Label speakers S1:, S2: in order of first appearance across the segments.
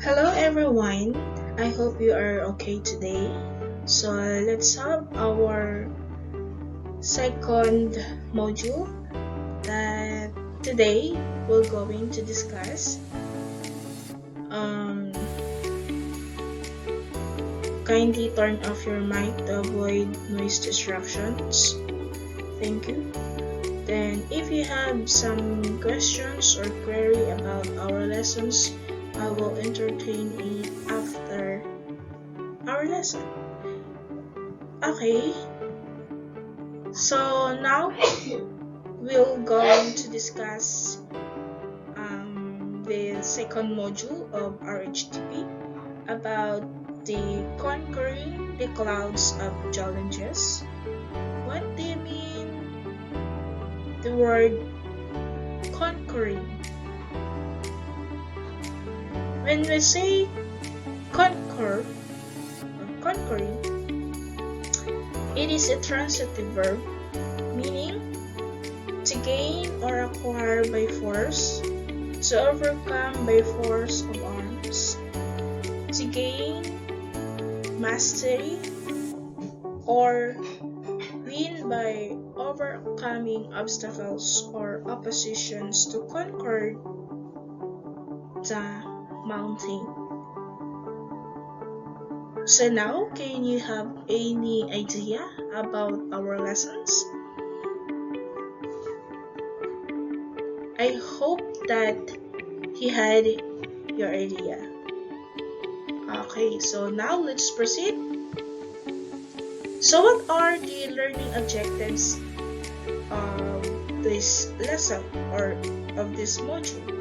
S1: Hello everyone, I hope you are okay today. So let's have our second module that today we're going to discuss. Um, Kindly turn off your mic to avoid noise distractions. Thank you. Then if you have some questions or query about our lessons, I will entertain it after our lesson. Okay, so now we're going to discuss the second module of Rhgp about the conquering the clouds of challenges. What do you mean the word conquering? When we say conquer or conquering, it is a transitive verb meaning to gain or acquire by force, to overcome by force of arms, to gain mastery, or win by overcoming obstacles or oppositions to conquer the mountain. So now, can you have any idea about our lessons? I hope that you had your idea. Okay, so now let's proceed. So what are the learning objectives of this lesson or of this module?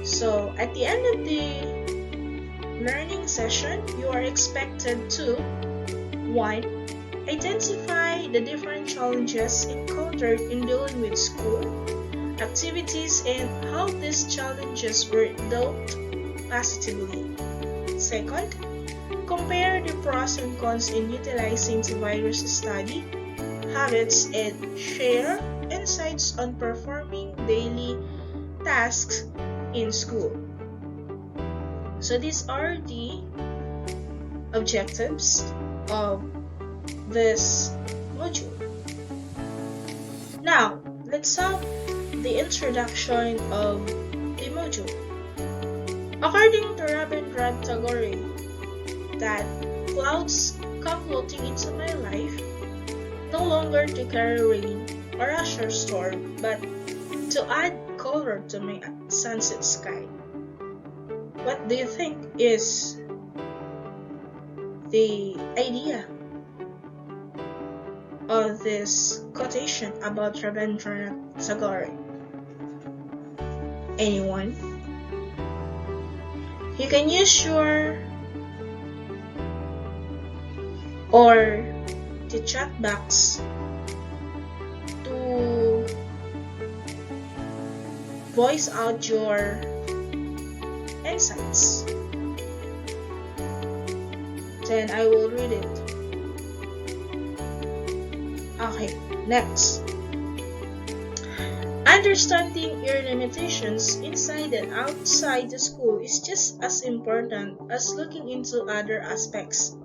S1: So at the end of the learning session, you are expected to 1. Identify the different challenges encountered in dealing with school activities and how these challenges were dealt positively. 2. Compare the pros and cons in utilizing the virus study habits and share insights on performing daily tasks in school. So these are the objectives of this module. Now, let's have the introduction of the module. According to Rabindranath Tagore, that clouds come floating into my life, no longer to carry rain or usher storm, but to add color to my sunset sky. What do you think is the idea of this quotation about Rabindranath Tagore? Anyone? You can use your or the chat box to voice out your insights. Then I will read it. Okay, next. Understanding your limitations inside and outside the school is just as important as looking into other aspects,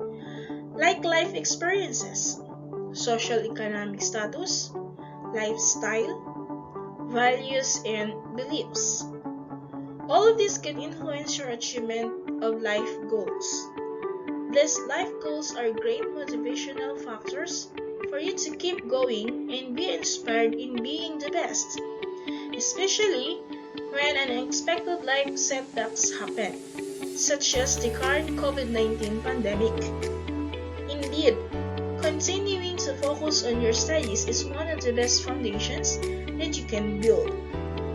S1: like life experiences, social economic status, lifestyle, values, and beliefs. All of this can influence your achievement of life goals. These life goals are great motivational factors for you to keep going and be inspired in being the best, especially when unexpected life setbacks happen, such as the current COVID-19 pandemic. Indeed, continuing to focus on your studies is one of the best foundations that you can build.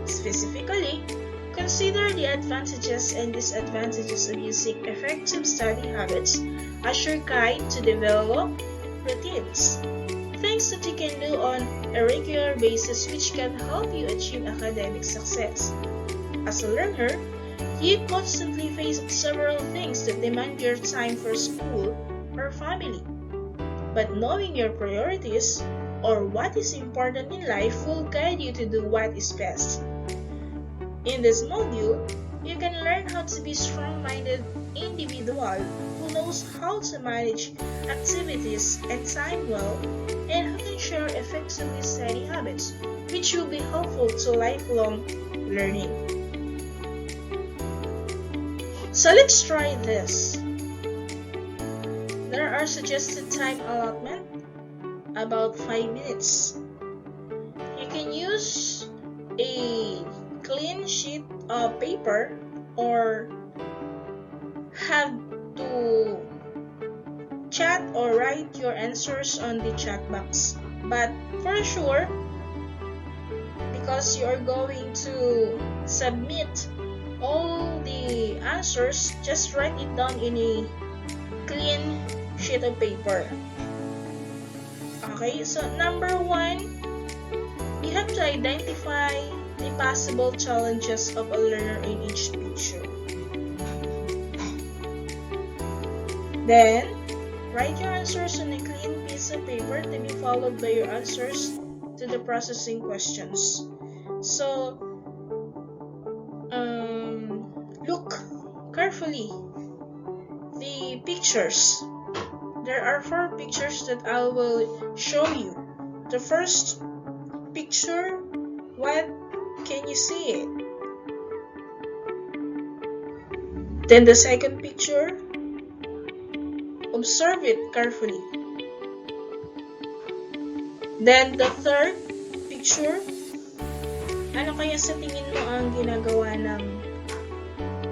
S1: Specifically, consider the advantages and disadvantages of using effective study habits as your guide to develop routines. Things that you can do on a regular basis which can help you achieve academic success. As a learner, you constantly face several things that demand your time for school or family. But knowing your priorities or what is important in life will guide you to do what is best. In this module, You can learn how to be a strong-minded individual who knows how to manage activities and time well, and who can share effectively steady habits, which will be helpful to lifelong learning. So let's try this. There are suggested time allotment about 5 minutes. You can use a clean sheet of paper or have to chat or write your answers on the chat box. But for sure, because you are going to submit all the answers, just write it down in a clean sheet of paper. Okay, so number 1, you have to identify the possible challenges of a learner in each picture. Then, write your answers on a clean piece of paper to be followed by your answers to the processing questions. So, look carefully the pictures. There are 4 pictures that I will show you. The first picture, what can you see it? Then the second picture, observe it carefully. Then the third picture, ano kaya sa tingin mo ang ginagawa ng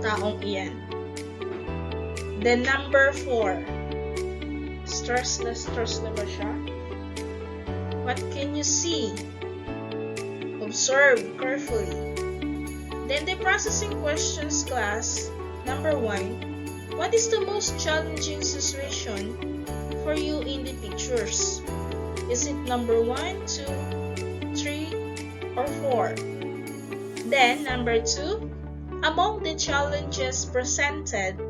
S1: taong iyan? Then number 4, stress na ba siya? What can you see? Observe carefully. Then the processing questions class, number 1, what is the most challenging situation for you in the pictures? Is it number 1, 2, 3, or 4? Then number 2, among the challenges presented,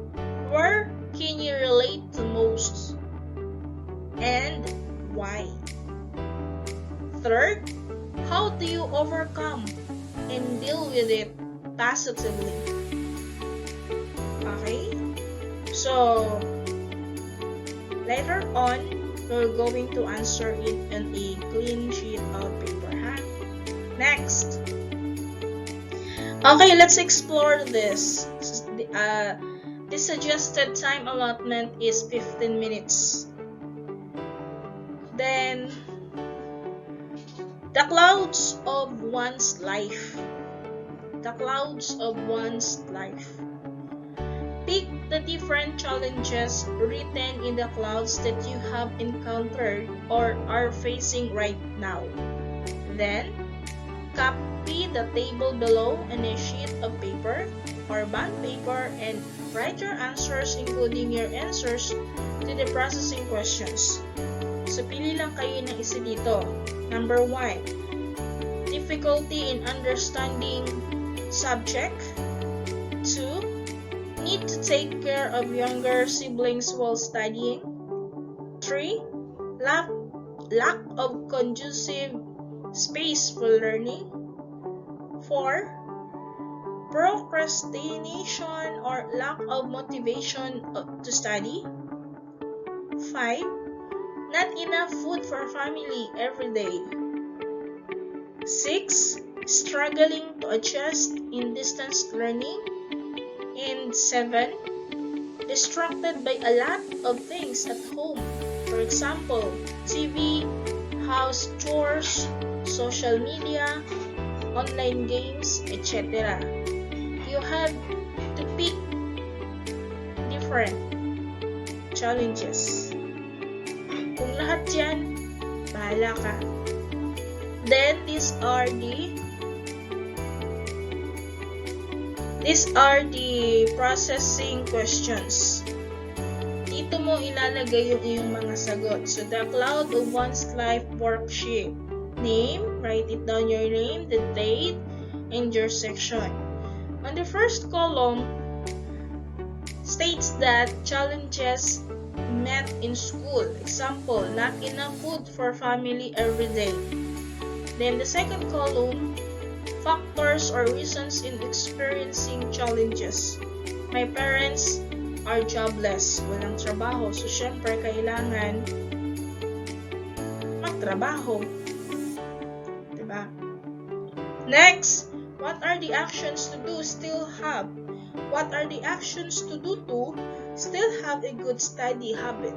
S1: where can you relate the most and why? Third, how do you overcome and deal with it positively? Okay? So, later on, we're going to answer it on a clean sheet of paper, huh? Next. Okay, let's explore this. The suggested time allotment is 15 minutes. Then, the clouds of one's life. The clouds of one's life. Pick the different challenges written in the clouds that you have encountered or are facing right now. Then, copy the table below on a sheet of paper or bond paper and write your answers including your answers to the processing questions. So, pili lang kayo ng isa dito. Number 1, difficulty in understanding subject. 2, need to take care of younger siblings while studying. 3, lack of conducive space for learning. 4, procrastination or lack of motivation to study. 5, not enough food for family every day. 6, struggling to adjust in distance learning. And 7, distracted by a lot of things at home. For example, TV, house chores, social media, online games, etc. You have to pick different challenges. Kung lahat yan, bahala ka. Then, these are the processing questions. Dito mo ilalagay yung iyong mga sagot. So, the cloud of one's life worksheet. Name, write it down your name, the date, and your section. On the first column, states that challenges met in school. Example, not enough food for family every day. Then the second column, factors or reasons in experiencing challenges. My parents are jobless, walang trabaho, so syempre kailangan magtrabaho. Diba? Next, what are the actions to do still have? What are the actions to do to still have a good study habit?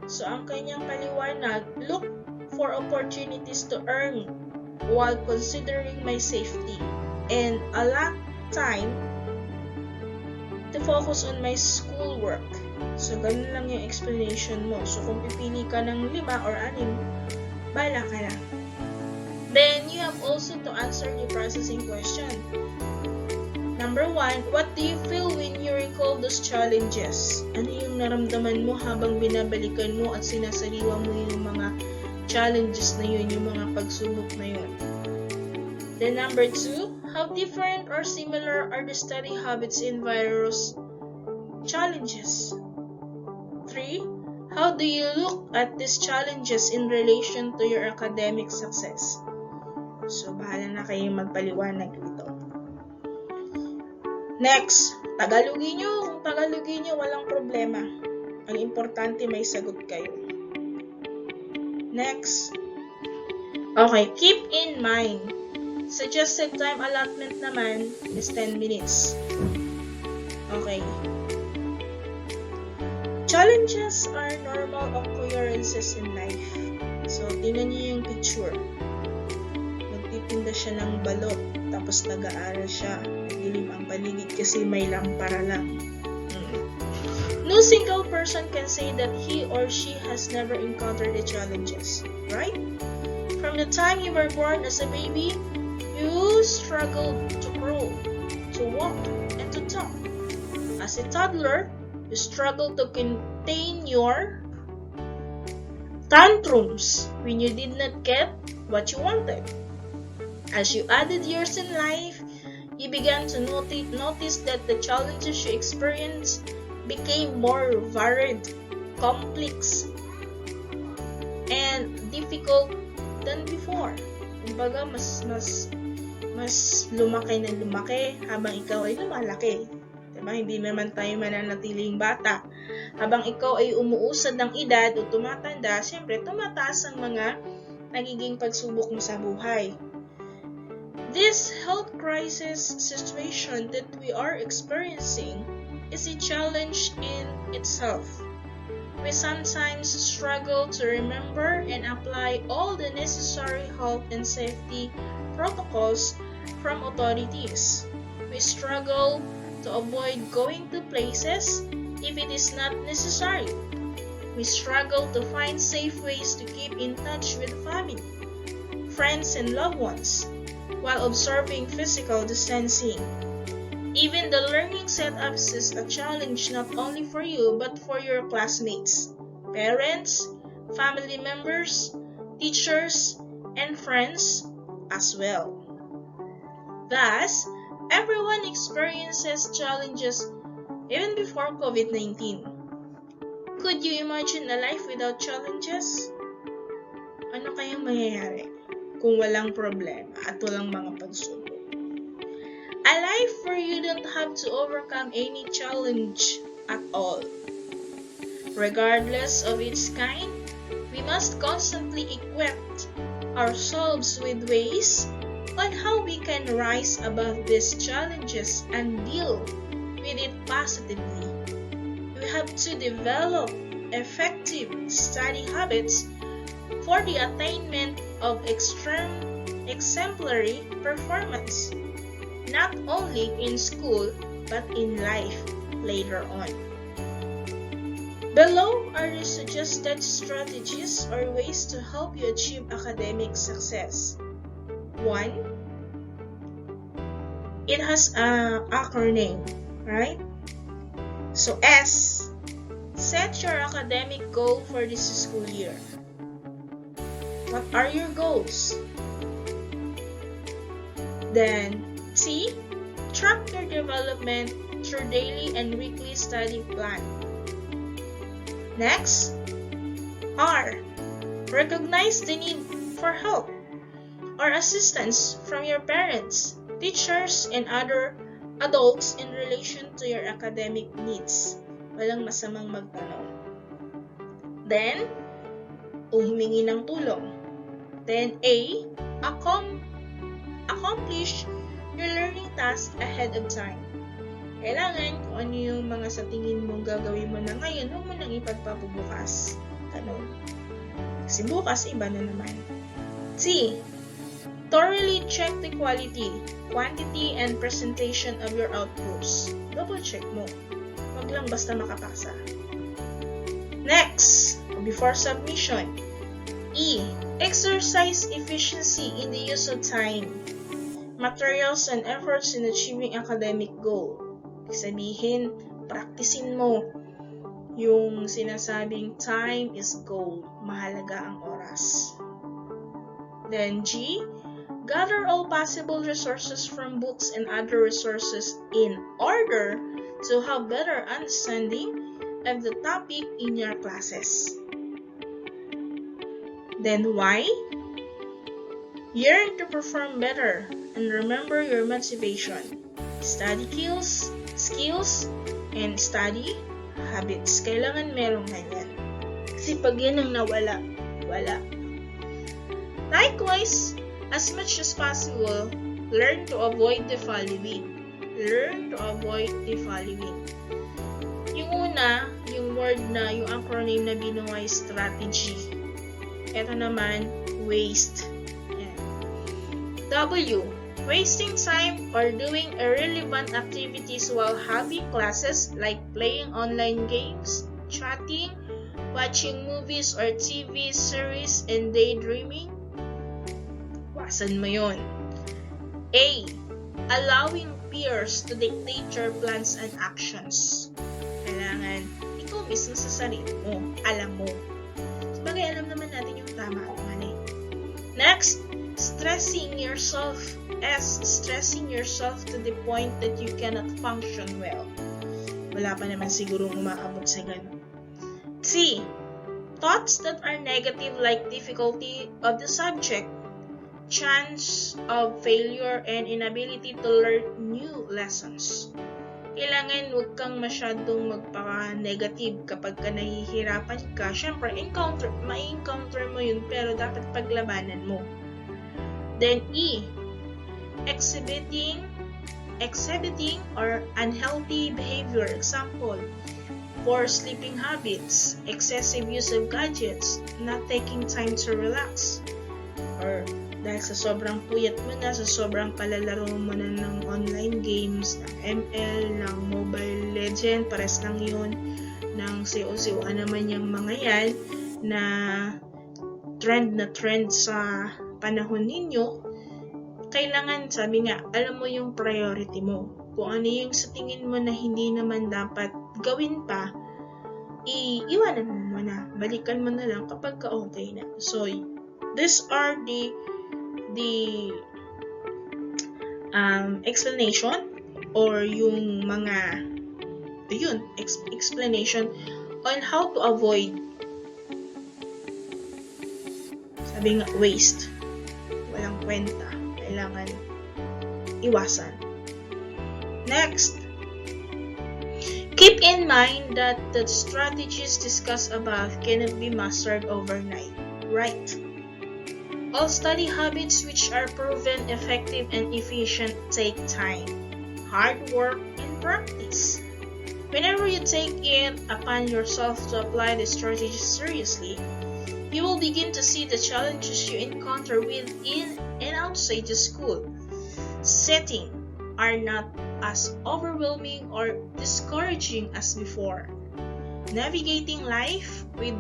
S1: So ang kanyang paliwanag, look for opportunities to earn while considering my safety and allot time to focus on my schoolwork. So ganun lang yung explanation mo. So kung pipili ka ng 5 or 6, bala ka na. Then you have also to answer the processing question. Number 1, what do you feel when you recall those challenges? Ano yung naramdaman mo habang binabalikan mo at sinasariwa mo yung mga challenges na yun, yung mga pagsubok na yun? Then number 2, how different or similar are the study habits in various challenges? 3, how do you look at these challenges in relation to your academic success? So, bahala na kayong magpaliwanag dito. Next, Tagalogin nyo. Kung Tagalogin nyo, walang problema. Ang importante, may sagot kayo. Next. Okay, keep in mind, suggested time allotment naman is 10 minutes. Okay. Challenges are normal occurrences in life. So, tingnan nyo yung picture. Nagtitinda siya ng balot, tapos nag-aaral siya. Nagdilim ang paligid kasi may lampara lang. No single person can say that he or she has never encountered the challenges, right? From the time you were born as a baby, you struggled to grow, to walk, and to talk. As a toddler, you struggled to contain your tantrums when you did not get what you wanted. As you added years in life, you began to notice that the challenges you experienced became more varied, complex, and difficult than before. Kumbaga, mas lumaki na lumaki habang ikaw ay lumalaki. Diba? Hindi naman tayo mananatiling bata. Habang ikaw ay umuusad ng edad o tumatanda, siyempre tumataas ang mga nagiging pagsubok mo sa buhay. This health crisis situation that we are experiencing is a challenge in itself. We sometimes struggle to remember and apply all the necessary health and safety protocols from authorities. We struggle to avoid going to places if it is not necessary. We struggle to find safe ways to keep in touch with family, friends, and loved ones while observing physical distancing. Even the learning setups is a challenge not only for you but for your classmates, parents, family members, teachers, and friends as well. Thus, everyone experiences challenges even before COVID-19. Could you imagine a life without challenges? Ano kayang mangyayari kung walang problema at walang mga pagsubok? A life where you don't have to overcome any challenge at all. Regardless of its kind, we must constantly equip ourselves with ways on how we can rise above these challenges and deal with it positively. We have to develop effective study habits for the attainment of exemplary performance, not only in school but in life later on. Below are the suggested strategies or ways to help you achieve academic success. 1. It has an acronym, right? So S, set your academic goal for this school year. What are your goals? Then T, track your development through daily and weekly study plan. Next, R, recognize the need for help. or assistance from your parents, teachers, and other adults in relation to your academic needs. Walang masamang magtanong. Then, humingi ng tulong. Then A, accomplish your learning task ahead of time. Kailangan kung ano yung mga sa tingin mong gagawin mo na ngayon, huwag mo nang ipagpapabukas. Ganun. Kasi bukas, iba na naman. C, thoroughly check the quality, quantity, and presentation of your outputs. Double check mo. Huwag lang basta makapasa. Next, before submission. E, exercise efficiency in the use of time, materials, and efforts in achieving academic goal. Sabihin, practicein mo yung sinasabing time is gold. Mahalaga ang oras. Then G, gather all possible resources from books and other resources in order to have better understanding of the topic in your classes. Then Y, yearn to perform better and remember your motivation, study skills, and study habits. Kailangan merong ganyan. Kasi pag yan ang nawala, wala. Likewise, as much as possible, learn to avoid the following. Learn to avoid the following. Yung una, yung word na, yung acronym na binuhay, strategy. Ito naman, waste. Yan. W, wasting time or doing irrelevant activities while having classes like playing online games, chatting, watching movies or TV series, and daydreaming. Wasan mo yun. A, allowing peers to dictate your plans and actions. Kailangan ikaw mismo sa sarili mo, alam mo. Sabagay, alam naman natin yung tama at mali. Next, stressing yourself to the point that you cannot function well. Wala pa naman sigurong umaabot sa ganun. C, thoughts that are negative like difficulty of the subject, chance of failure, and inability to learn new lessons. Kailangan huwag kang masyadong magpaka-negative kapag ka nahihirapan ka. Siyempre, ma-encounter mo yun, pero dapat paglabanan mo. Then E, exhibiting or unhealthy behavior. Example, poor sleeping habits, excessive use of gadgets, not taking time to relax, or dahil sa sobrang puyat mo na, sa sobrang palalaro mo na ng online games, ng ML, ng Mobile Legend, pares lang yun, ng siyo-siyoan naman yung mga yan, na trend sa panahon ninyo. Kailangan, sabi nga, alam mo yung priority mo. Kung ano yung sa tingin mo na hindi naman dapat gawin pa, iiwanan mo na. Balikan mo na lang kapag ka-okay na. So, these are the explanation or yung mga explanation on how to avoid, sabi nga, waste. Walang kwenta. Kailangan iwasan. Next, keep in mind that the strategies discussed above cannot be mastered overnight, right? All study habits which are proven effective and efficient take time, hard work, and practice. Whenever you take it upon yourself to apply the strategy seriously, you will begin to see the challenges you encounter within and outside the school setting are not as overwhelming or discouraging as before. Navigating life with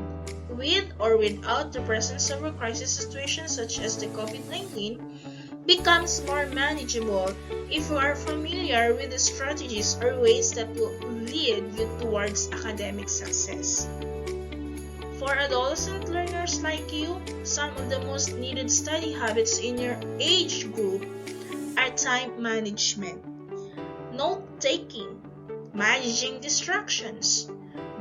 S1: or without the presence of a crisis situation such as the COVID-19 becomes more manageable if you are familiar with the strategies or ways that will lead you towards academic success. For adolescent learners like you, some of the most needed study habits in your age group are time management, note-taking, managing distractions,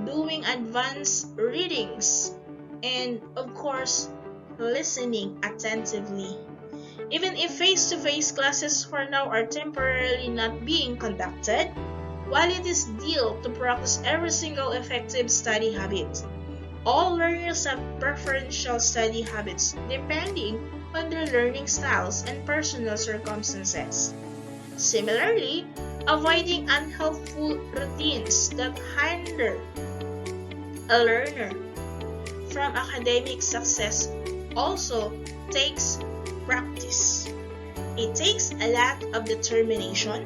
S1: doing advanced readings, and of course, listening attentively. Even if face-to-face classes for now are temporarily not being conducted, while it is due to practice every single effective study habit, all learners have preferential study habits depending on their learning styles and personal circumstances. Similarly, avoiding unhelpful routines that hinder a learner from academic success also takes practice. It takes a lot of determination,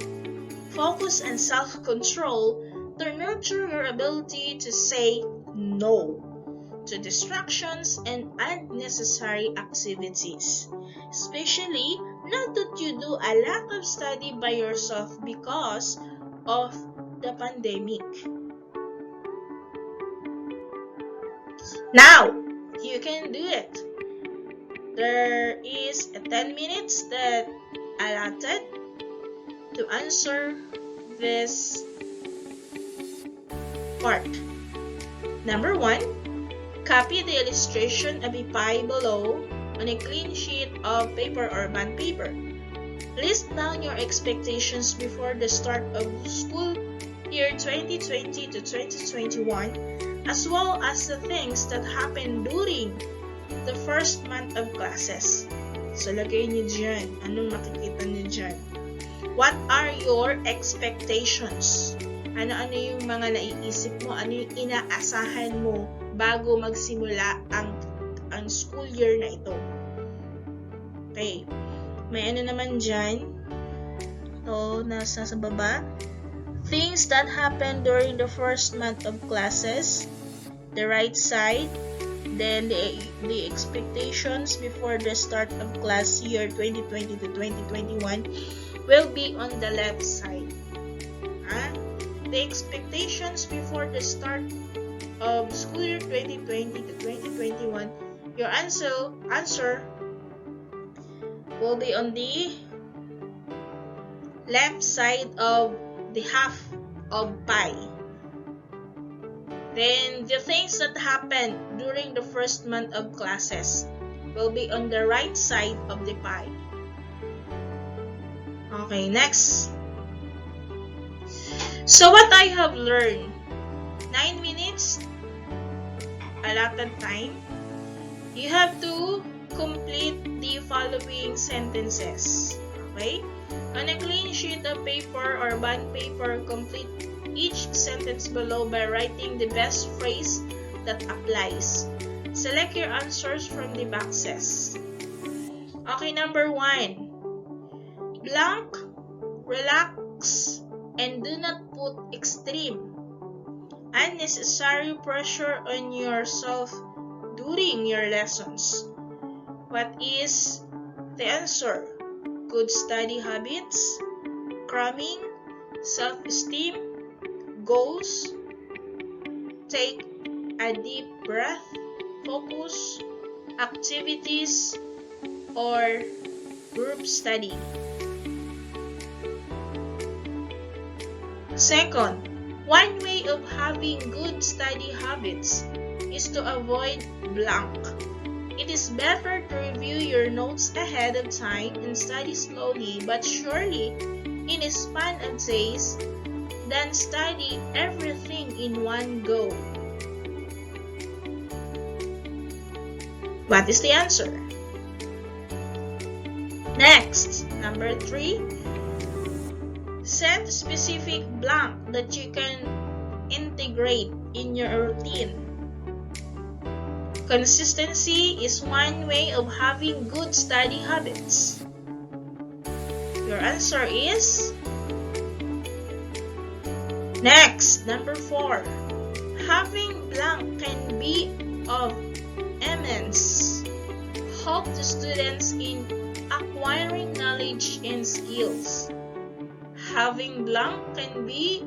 S1: focus, and self-control to nurture your ability to say no to distractions and unnecessary activities, especially now that you do a lot of study by yourself because of the pandemic. Now, you can do it. There is 10 minutes that allotted to answer this part. Number 1, copy the illustration of a pie below on a clean sheet of paper or bond paper. List down your expectations before the start of school year 2020 to 2021, as well as the things that happened during the first month of classes. So, lagay niyo dyan. Anong makikita niyo dyan? What are your expectations? Ano-ano yung mga naiisip mo? Ano yung inaasahan mo bago magsimula ang school year na ito? Okay. May ano naman dyan? Ito, nasa sa baba. Things that happened during the first month of classes. The right side. Then the expectations before the start of class year 2020 to 2021 will be on the left side. The expectations before the start of school year 2020 to 2021, your answer will be on the left side of the half of pie. Then the things that happened during the first month of classes will be on the right side of the pie. Okay, next. So what I have learned, 9 minutes, allotted time. You have to complete the following sentences. Okay? On a clean sheet of paper or bond paper, complete each sentence below by writing the best phrase that applies. Select your answers from the boxes. Okay, number 1. Blank, relax, and do not put extreme, unnecessary pressure on yourself during your lessons. What is the answer? Good study habits, cramming, self-esteem, goals, take a deep breath, focus, activities, or group study. Second, one way of having good study habits is to avoid blank. It is better to review your notes ahead of time and study slowly but surely in a span of days than study everything in one go. What is the answer? Next, number 3. Set specific blank that you can integrate in your routine. Consistency is one way of having good study habits. Your answer is next, number 4. Having blank can be of immense help to students in acquiring knowledge and skills. Having blank can be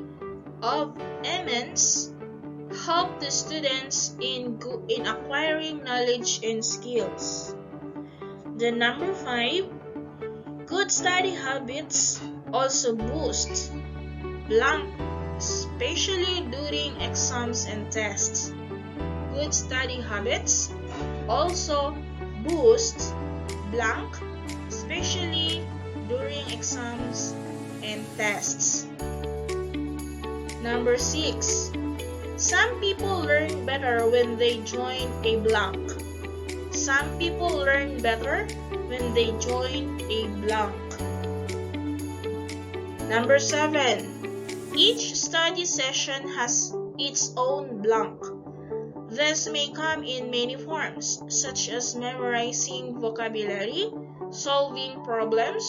S1: of immense help to students in acquiring knowledge and skills. The number 5, good study habits also boost blank, especially during exams and tests. Good study habits also boost blank, especially especially during exams and tests. Number 6. Some people learn better when they join a block. Some people learn better when they join a block. Number 7. Each study session has its own block. This may come in many forms, such as memorizing vocabulary, solving problems,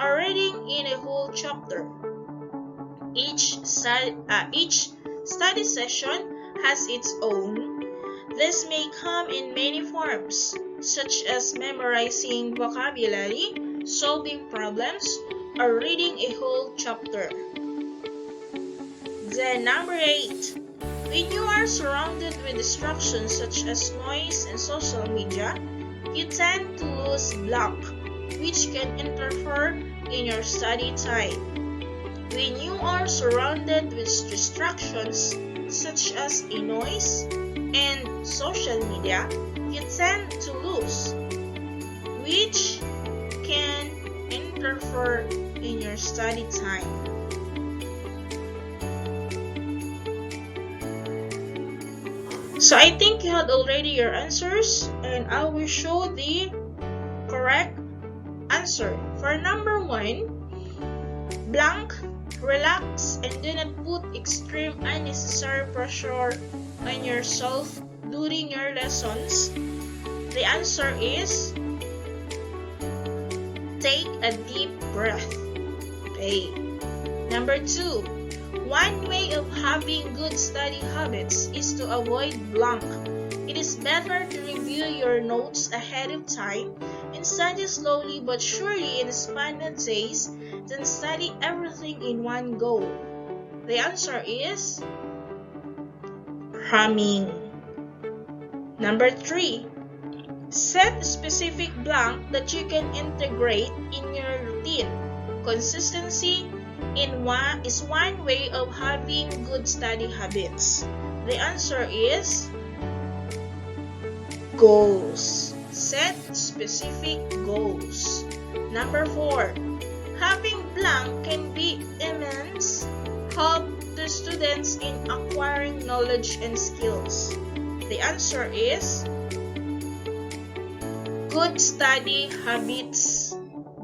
S1: or reading in a whole chapter. Each study session has its own. This may come in many forms, such as memorizing vocabulary, solving problems, or reading a whole chapter. Then number 8. When you are surrounded with distractions such as noise and social media, you tend to lose block, which can interfere in your study time. When you are surrounded with distractions such as a noise and social media, you tend to lose, which can interfere in your study time. So I think you had already your answers, and I will show the correct answer. For number 1, blank, relax and do not put extreme unnecessary pressure on yourself during your lessons. The answer is take a deep breath. Okay. Number 2. One way of having good study habits is to avoid blank. It is better to review your notes ahead of time and study slowly but surely in a span of days than study everything in one go. The answer is cramming. Number 3. Set a specific blank that you can integrate in your routine. Consistency is one way of having good study habits. The answer is goals. Set specific goals. Number 4. Having blank can be immense help to students in acquiring knowledge and skills. The answer is good study habits.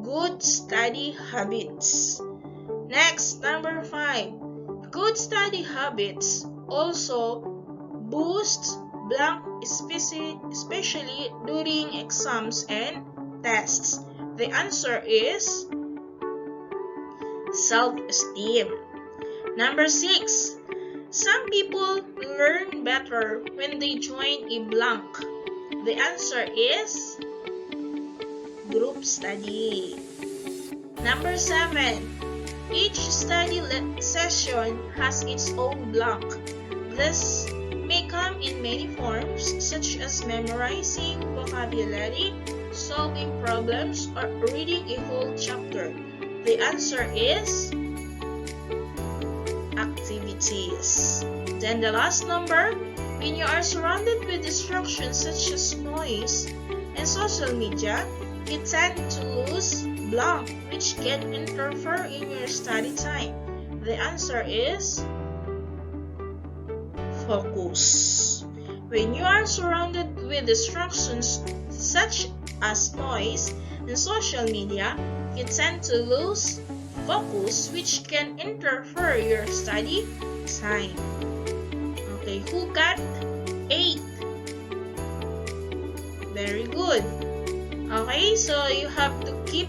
S1: Good study habits. Next, number 5. Good study habits also boost blank, especially during exams and tests. The answer is self-esteem. Number 6. Some people learn better when they join a blank. The answer is group study. Number 7. Each study session has its own block. This may come in many forms, such as memorizing vocabulary, solving problems, or reading a whole chapter. The answer is activities. Then the last number, when you are surrounded with distractions such as noise and social media, you tend to lose blank, which can interfere in your study time. The answer is focus. When you are surrounded with distractions such as noise and social media, you tend to lose focus, which can interfere your study time. Okay, who got 8? Very good. Okay, so you have to keep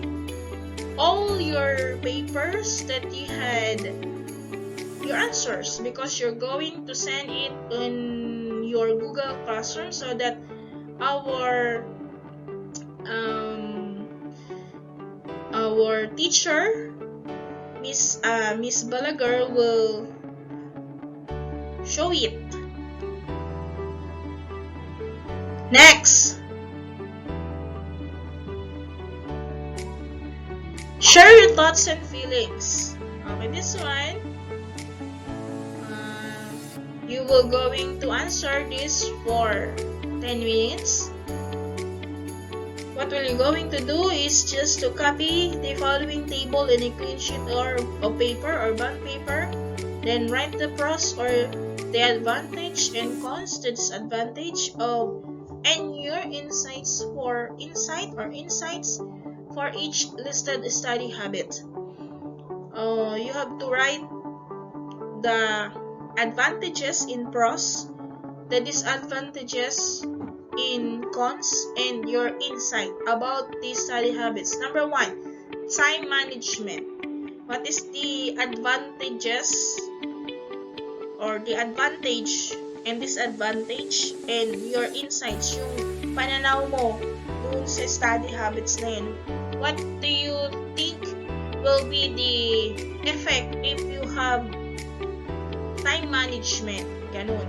S1: all your papers that you had your answers, because you're going to send it in your Google Classroom so that our teacher, Miss Balagar, will show it. Next, share your thoughts and feelings. Okay, this one, you will going to answer this for 10 minutes. What we're going to do is just to copy the following table in a clean sheet or of paper or bond paper, then write the pros or the advantage and cons, the disadvantage of, and your insights for insights for each listed study habit. You have to write the advantages in pros, the disadvantages in cons, and your insight about these study habits. Number 1, time management. What is the advantages or the advantage and disadvantage and your insights, yung pananaw mo dun sa study habits na yun? What do you think will be the effect if you have time management? Ganun.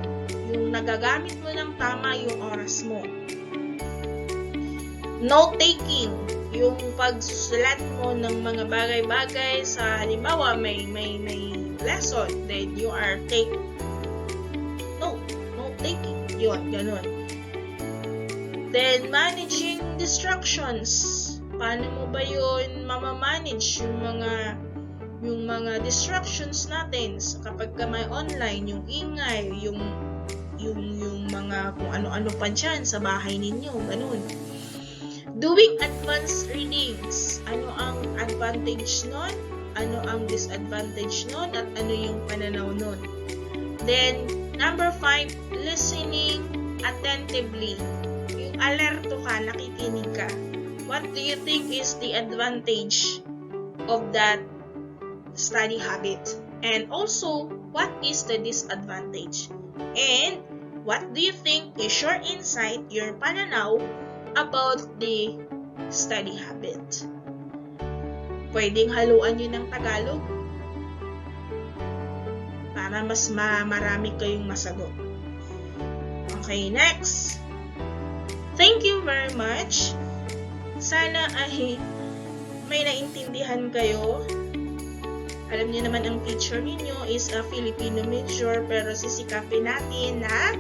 S1: Yung nagagamit mo ng tama yung oras mo. Note-taking. Yung pagsusulat mo ng mga bagay-bagay sa halimbawa may lesson, then you are note-taking. Yun, ganun. Then, managing distractions. Paano mo ba yun mamamanage yung mga distractions natin kapag may online, yung ingay, yung mga kung ano-ano pa dyan sa bahay ninyo, ganun. Doing advanced readings. Ano ang advantage nun? Ano ang disadvantage nun? At ano yung pananaw nun? Then, number 5, listening attentively. Yung alerto ka, nakikinig ka. What do you think is the advantage of that study habit? And also, what is the disadvantage? And what do you think is your insight, your pananaw about the study habit? Pwedeng haluan yun ng Tagalog para mas marami kayong masagot. Okay, next. Thank you very much. Sana ay may naintindihan kayo. Alam niyo naman ang teacher ninyo is a Filipino major, pero sisikapin natin na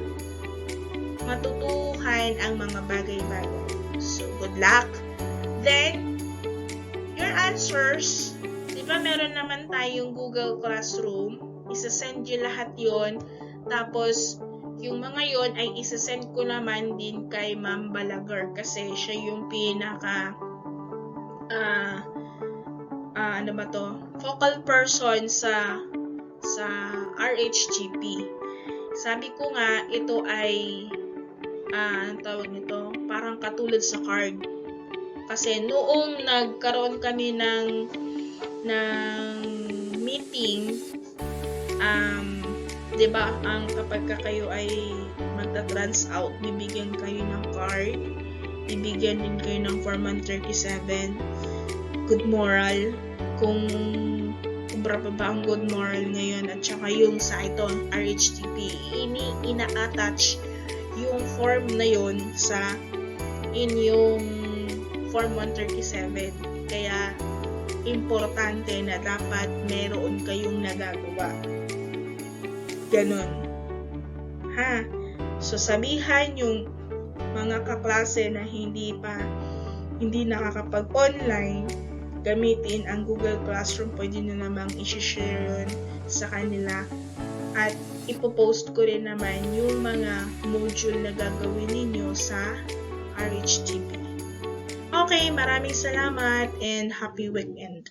S1: matutuhan ang mga bagay-bagay. So, good luck. Then, your answers, di ba meron naman tayong Google Classroom? Isasend nyo lahat yon. Tapos, yung mga yon ay isasend ko naman din kay Ma'am Balaguer kasi siya yung pinaka focal person sa Rhgp. Sabi ko nga, ito ay tawag nito, parang katulad sa card. Kasi noong nagkaroon kami ng meeting, 'di ba, ang kapag kayo ay magta-trans out, bibigyan kayo ng card, bibigyan din kayo ng Form 137, good moral, kung kubra pa ba ang good moral ngayon, at saka yung sa ito, Rhgp, ina-attach yung form na yon sa inyong Form 137. Kaya, importante na dapat meron kayong nagagawa. Ganon. Ha? So, sabihan yung mga kaklase na hindi nakakapag-online, gamitin ang Google Classroom. Pwede nyo namang i-share yun sa kanila. At ipopost ko rin naman yung mga module na gagawin ninyo sa Rhgp. Okay, maraming salamat and happy weekend.